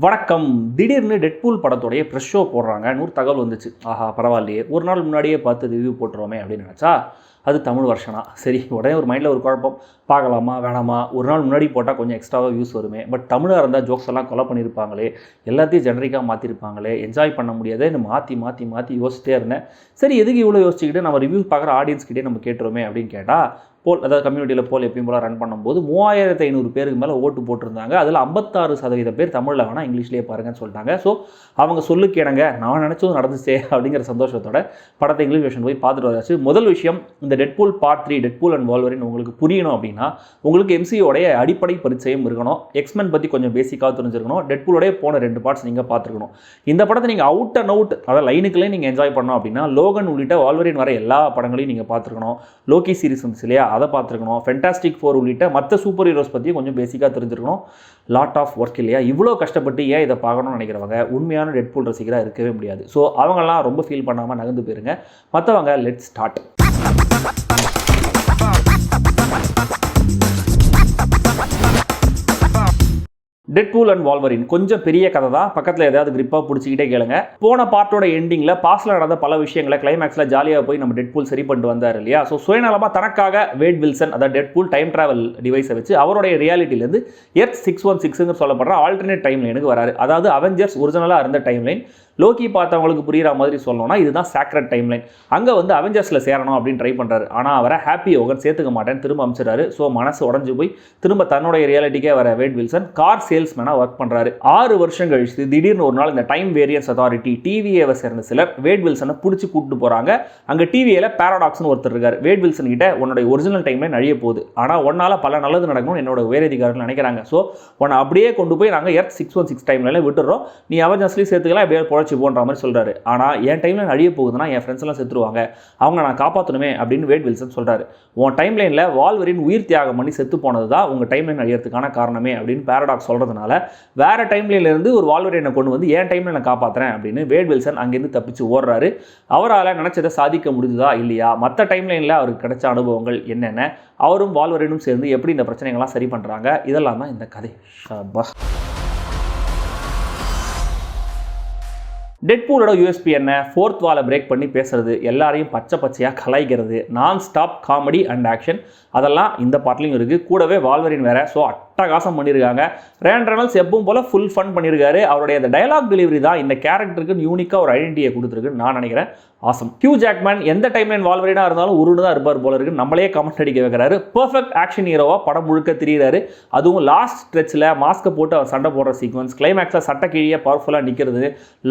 வணக்கம். திடீர்னு டெட்பூல் படத்தோடைய ப்ரெஷ் ஷோ போடுறாங்க. 100 தகவல் வந்துச்சு. ஆஹா பரவாயில்லையே, ஒரு நாள் முன்னாடியே பார்த்து ரிவ்யூ போட்டுருவோமே அப்படின்னு நினச்சா அது தமிழ் வருஷனா. சரி, உடனே ஒரு மைண்டில் ஒரு குழப்பம், பார்க்கலாமா வேணாமா, ஒரு நாள் முன்னாடி போட்டால் கொஞ்சம் எக்ஸ்ட்ராவாக வியூஸ் வருமே, பட் தமிழாக இருந்தால் ஜோக்ஸ் எல்லாம் கொலை பண்ணியிருப்பாங்களே, எல்லாத்தையும் ஜெனரிக்காக மாற்றிருப்பாங்களே, என்ஜாய் பண்ண முடியாதே, மாற்றி மாற்றி மாற்றி யோசிச்சிட்டே இருந்தேன். சரி, எதுக்கு இவ்வளோ யோசிச்சுக்கிட்டு நம்ம ரிவ்யூ பார்க்குற ஆடியன்ஸ்கிட்டே நம்ம கேட்டுருவோமே அப்படின்னு கேட்டால், போல் அதாவது கம்யூனிட்டியில் போல் எப்பயும் போல் ரன் பண்ணும்போது 3500 பேருக்கு மேலே ஓட்டு போட்டிருந்தாங்க. அதில் 56% பேர் தமிழில் வேணால் இங்கிலீஷ்லேயே பாருங்கன்னு சொல்லிட்டாங்க. ஸோ அவங்க சொல்லுக்கு எனங்க நான் நினச்சதும் நடந்துச்சே அப்படிங்கிற சந்தோஷத்தோட படத்தை இங்கிலீஷ் வெர்ஷன் போய் பார்த்துட்டு வந்தாச்சு. முதல் விஷயம், இந்த Deadpool part 3 Deadpool and Wolverine உங்களுக்கு புரியணும் அப்படின்னா உங்களுக்கு எம்சியோடைய அடிப்படை பரிச்சயம் இருக்கணும். எக்ஸ்மென் பற்றி கொஞ்சம் பேசிக்காக தெரிஞ்சிருக்கணும். டெட்பூலோடைய போன 2 பார்ட்ஸ் நீங்கள் பார்த்துருக்கணும். இந்த படத்தை நீங்கள் அவுட் அண்ட் அவுட் அதாவது லைனுக்குள்ளே நீங்கள் என்ஜாய் பண்ணோம் அப்படின்னா லோகன் உள்ளிட்ட வால்வரின் வர எல்லா படங்களையும் நீங்கள் பார்த்துருக்கணும். லோக்கி சீரிஸ் வந்துச்சு இல்லையா, அதை பார்த்துருக்கணும். ஃபென்டாஸ்டிக் 4 உள்ளிட்ட மற்ற சூப்பர் ஹீரோஸ் பற்றி கொஞ்சம் பேசிக்காக தெரிஞ்சிருக்கணும். லாட் ஆஃப் ஒர்க் இல்லையா, இவ்வளோ கஷ்டப்பட்டு ஏன் இதை பார்க்கணும்னு நினைக்கிறவங்க உண்மையான டெட்பூல் ரசிகராக இருக்கவே முடியாது. ஸோ அவங்கெல்லாம் ரொம்ப ஃபீல் பண்ணாமல் நகர்ந்து போயிருங்க. மற்றவங்க let's start. Deadpool and Wolverine கொஞ்சம் பெரிய கதை தான். பக்கத்தில் ஏதாவது கிரிப்பாக பிடிச்சிக்கிட்டே கேளுங்க. போன பார்ட்டோட எண்டிங்கில் பாஸ்டில் நடந்த பல விஷயங்களை கிளைமேக்ஸில் ஜாலியாக போய் நம்ம டெட்பூல் சரி பண்ணிட்டு வந்தார் இல்லையா. ஸோ சுயநலமாக தனக்காக வேட் வில்சன் அதாவது டெட்பூல் டைம் டிராவல் டிவைஸை வச்சு அவருடைய ரியாலிட்டியிலேருந்து எர்த் 616 சொல்லப்படுற ஆல்டர்னேட் டைம் லைனுக்கு வராரு. அதாவது அவெஞ்சர்ஸ் ஒரிஜினலாக இருந்த டைம் லைன். லோக்கி பார்த்தவங்களுக்கு புரிகிற மாதிரி சொல்லணும்னா இதுதான் சாக்ரெட் டைம் லைன். அங்கே வந்து அவெஞ்சர்ஸில் சேரணும் அப்படின்னு ட்ரை பண்ணுறாரு. ஆனால் அவரை ஹாப்பி யோகன் சேர்த்துக்க மாட்டேன்னு திரும்ப அமைச்சிடாரு. ஸோ மனசு உடஞ்சி போய் திரும்ப தன்னுடைய ரியாலிட்டிக்கே வர வேட் வில்சன் கார் சேல்ஸ்மேனாக ஒர்க் பண்ணுறாரு. 6 வருஷம் கழிச்சு திடீர்னு ஒரு நாள் இந்த டைம் வேரியன்ஸ் அத்தாரிட்டி டிவிஏவை சேர்ந்த சிலர் வேட் வில்சனை பிடிச்சி கூப்பிட்டு போகிறாங்க. அங்கே டிவிஏல பேராடாக்ஸ்னு ஒருத்தர் இருக்கார். வேட் வில்சன் கிட்ட உன்னோட ஒரிஜினல் டைம் லைன் அழிய போகுது, ஆனால் ஒன்னால் பல நல்லது நடக்கணும்னு என்னோட உயரதிகாரிகள் நினைக்கிறாங்க. ஸோ உன்னை அப்படியே கொண்டு போய் நாங்கள் எர்த் 616 டைம் லைனில் விட்டுறோம், நீ அவெஞ்சர்ஸ்லேயும் சேர்த்துக்கலாம், எப்படியாவது பொழைச்சி போன்ற மாதிரி சொல்கிறாரு. ஆனால் என் டைம்லைன் அழிய போகுதுன்னா என் ஃப்ரெண்ட்ஸ் எல்லாம் செத்துருவாங்க, அவங்க நான் காப்பாற்றணுமே அப்படின்னு வேட் வில்சன் சொல்கிறாரு. உன் டைம்லைனில் வால்வரின் உயிர் தியாகம் பண்ணி செத்து போனது தான் உங்கள் டைம்லைன் அழியறதுக்கான காரணமே அப்படின்னு பேராடாக்ஸ் சொல்கிறதுனால வேறு டைம்லைன்லேருந்து ஒரு வால்வரினை கொண்டு வந்து என் டைம்லைனை காப்பாற்றுறேன் அப்படின்னு வேட் வில்சன் அங்கேருந்து தப்பிச்சு ஓடுறாரு. அவரால் நினச்சதை சாதிக்க முடிஞ்சுதா இல்லையா, மற்ற டைம்லைனில் அவருக்கு கிடைச்ச அனுபவங்கள் என்னென்ன, அவரும் வால்வரினும் சேர்ந்து எப்படி இந்த பிரச்சனைகள்லாம் சரி பண்ணுறாங்க, இதெல்லாம் தான் இந்த கதை. டெட்பூலோட யூஎஸ்பி என்ன, ஃபோர்த் வாலை பிரேக் பண்ணி பேசுறது, எல்லாரையும் பச்சை பச்சையாக கலாய்க்கிறது, நான் ஸ்டாப் காமெடி அண்ட் ஆக்ஷன், அதெல்லாம் இந்த பார்ட்லையும் இருக்குது. கூடவே வால்வரின் வேறு. ஸோ அட்டகாசம் பண்ணியிருக்காங்க. ரேன் ரெனால்ட்ஸ் எப்பவும் போல் ஃபுல் ஃபன் பண்ணியிருக்காரு. அவருடைய அந்த டயலாக் டெலிவரி தான் இந்த கேரக்டருக்கு யூனிக்காக ஒரு ஐடென்டிட்டியை கொடுத்துருக்குன்னு நான் நினைக்கிறேன். ஆசம். ஹியூ ஜாக்மேன் எந்த டைம்லைன் வால்வரினாக இருந்தாலும் உருண்டு தான் இருப்பார் போல இருக்கு. நம்மளே கமெண்ட் அடிக்க வைக்கிறாரு. பர்ஃபெக்ட் ஆக்ஷன் ஹீரோவாக படம் முழுக்க தெரிகிறாரு. அதுவும் லாஸ்ட் ஸ்ட்ரெச்சில் மாஸ்க்கை போட்டு அவர் சண்டை போடுற சீக்வன்ஸ், கிளைமேக்ஸில் சட்டை கீழே பவர்ஃபுல்லாக நிற்கிறது,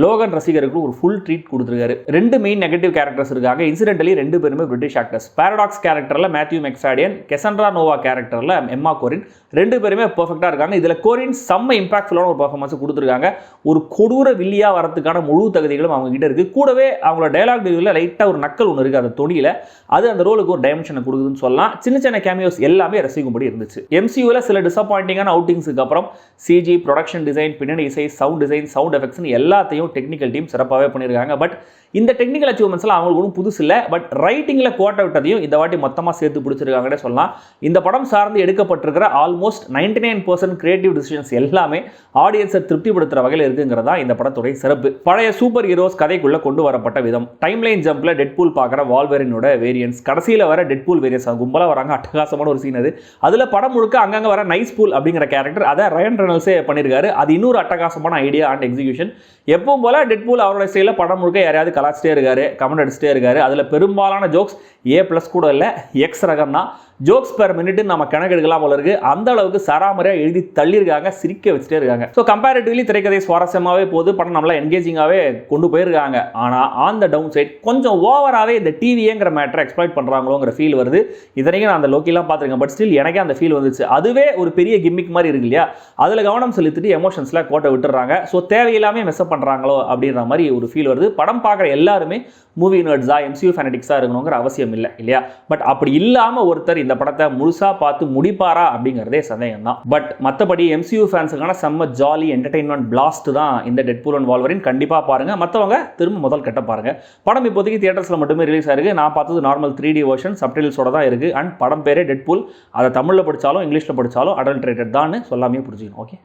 லோகன் ரசிகர்களுக்கு ஒரு ஃபுல் ட்ரீட் கொடுத்துருக்காரு. 2 மெயின் நெகட்டிவ் கேரக்டர்ஸ் இருக்காங்க. இன்சிடென்டலி 2 பேருமே பிரிட்டிஷ் ஆக்டர்ஸ். பேராடாக்ஸ் கேரக்டரில் மேத்யூ மெக்ஃபாடியன், கெசன்ட்ரா நோவா கேரக்டரில் எம்மா கோரின், 2 பேருமே பர்ஃபெக்டாக இருக்காங்க. இதில் கோரின் செம்ம இம்பாக்ட்ஃபுல்லான ஒரு பர்ஃபார்மன்ஸ் கொடுத்துருக்காங்க. ஒரு கொடூர வில்லியாக வரதுக்கான முழு தகுதிகளும் அவங்க கிட்ட இருக்குது. கூடவே அவங்களோட டயலாக் டெலிவரியில் லைட்டாக ஒரு நக்கல் ஒன்று இருக்குது அந்த தொனியில். அது அந்த ரோலுக்கு ஒரு டைமென்ஷனை கொடுக்குதுன்னு சொல்லலாம். சின்ன சின்ன கேமியோஸ் எல்லாமே ரசிக்கும்படி இருந்துச்சு. எம்சியூவில் சில டிசப்பாயிண்டிங்கான அவுட்டிங்ஸுக்கு அப்புறம் சிஜி, ப்ரொடக்ஷன் டிசைன், பின்னணி இசை, சவுண்ட் டிசைன், சவுண்ட் எஃபெக்ட்ஸ்னு எல்லாத்தையும் டெக்னிக்கல் டீம் சிறப்பாகவே பண்ணியிருக்காங்க. பட் இந்த டெக்னிக்கல் அச்சீவ்மெண்ட்ஸ்லாம் அவங்களுக்கு ஒன்றும் புதுசு இல்லை. பட் ரைட்டிங்கில் கோட்டை விட்டதையும் இந்த வாட்டி மொத்தமாக சேர்த்து பிடிச்சிருக்காங்கன்னே சொல்லலாம். இந்த படம் சார்ந்து எடுக்கப்பட்டிருக்கிற ஆல்மோஸ்ட் 99% கிரியேட்டிவ் டிசிஷன்ஸ் எல்லாமே ஆடியன்ஸை திருப்திப்படுத்துகிற வகையில் இருக்குங்கிறதா இந்த படத்துடைய சிறப்பு. பழைய சூப்பர் ஹீரோஸ் கதைக்குள்ளே கொண்டு வரப்பட்ட விதம், டைம்லைன் ஜம்பில் டெட்பூல் பார்க்குற வால்வரினோட வேரியன்ஸ், கடைசியில் வர டெட்பூல் வேரியன்ஸ், கும்பலாக வராங்க, அட்டகாசமான ஒரு சீன் அது. அதில் படம் முழுக்க அங்கங்கே வர நைஸ் பூல் அப்படிங்கிற கேரக்டர், அதை ரயன் ரெனால்ட்ஸே பண்ணியிருக்காரு. அது இன்னொரு அட்டகாசமான ஐடியா அண்ட் எக்ஸிகியூஷன். எப்பவும் போல டெட்பூல் அவரோட ஸ்டைலில் படம் முழுக்க யாரையாவது கலாச்சிட்டே இருக்காரு, கமெண்ட் அடிச்சுட்டே இருக்காரு. அதில் பெரும்பாலான ஜோக்ஸ் A+ கூட இல்லை, X ரகம் தான். ஜோக்ஸ் பெர் மினிட் நம்ம கணக்கு எடுக்கலாம் போல இருக்கு. அந்த அளவுக்கு சராமரியாக எழுதி தள்ளியிருக்காங்க, சிரிக்க வச்சுட்டே இருக்காங்க. ஸோ கம்பேரிட்டிவ்லி திரைக்கதை சுவாரஸ்யமாகவே போகுது, படம் நம்மளா என்கேஜிங்காகவே கொண்டு போயிருக்காங்க. ஆனால் ஆன் த டவுன் சைட் கொஞ்சம் ஓவராகவே இந்த டிவிங்கிற மேட்டரை எக்ஸ்ப்ளாய்ட் பண்ணுறாங்களோங்கிற ஃபீல் வருது. இதனையும் நான் அந்த லோக்கிலாம் பார்த்துருக்கேன், பட் ஸ்டில் எனக்கே அந்த ஃபீல் வந்துச்சு. அதுவே ஒரு பெரிய கிம்மிக் மாதிரி இருக்கு இல்லையா, அதில் கவனம் செலுத்திட்டு எமோஷன்ஸில் கோட்டை விட்டுறாங்க. ஸோ தேவையில்லாமல் மெஸ்அப் பண்ணுறாங்களோ அப்படின்ற மாதிரி ஒரு ஃபீல் வருது. படம் பார்க்குற எல்லாருமே மூவி நர்ட்ஸா, எம்சியூ ஃபேனடிக்ஸாக இருக்கணுங்கிற அவசியம் இல்லை இல்லையா. பட் அப்படி இல்லாமல் ஒருத்தர் இந்த படத்தை முழுசாக பார்த்து முடிப்பாரா அப்படிங்கிறதே சந்தேகம் தான். பட் மற்றபடி எம்சியூ ஃபேன்ஸுக்கான செம்ம ஜாலி என்டர்டெயின்மெண்ட் பிளாஸ்ட் தான் இந்த டெட்பூல் அண்ட் வால்வரின். கண்டிப்பாக பாருங்கள். மற்றவங்க திரும்ப முதல் கட்ட பாருங்கள். படம் இப்போதைக்கு தியேட்டர்ஸில் மட்டுமே ரிலீஸ் ஆயிருக்கு. நான் பார்த்தது நார்மல் 3D வெர்ஷன், சப்டைட்டில்ஸோட தான் இருக்குது. அண்ட் படம் பேரே டெட்பூல். அதை தமிழில் படித்தாலும் இங்கிலீஷில் படித்தாலும் அடல்ட்ரேட்டட் தான் சொல்லாமே புரிஞ்சுக்கணும். ஓகே.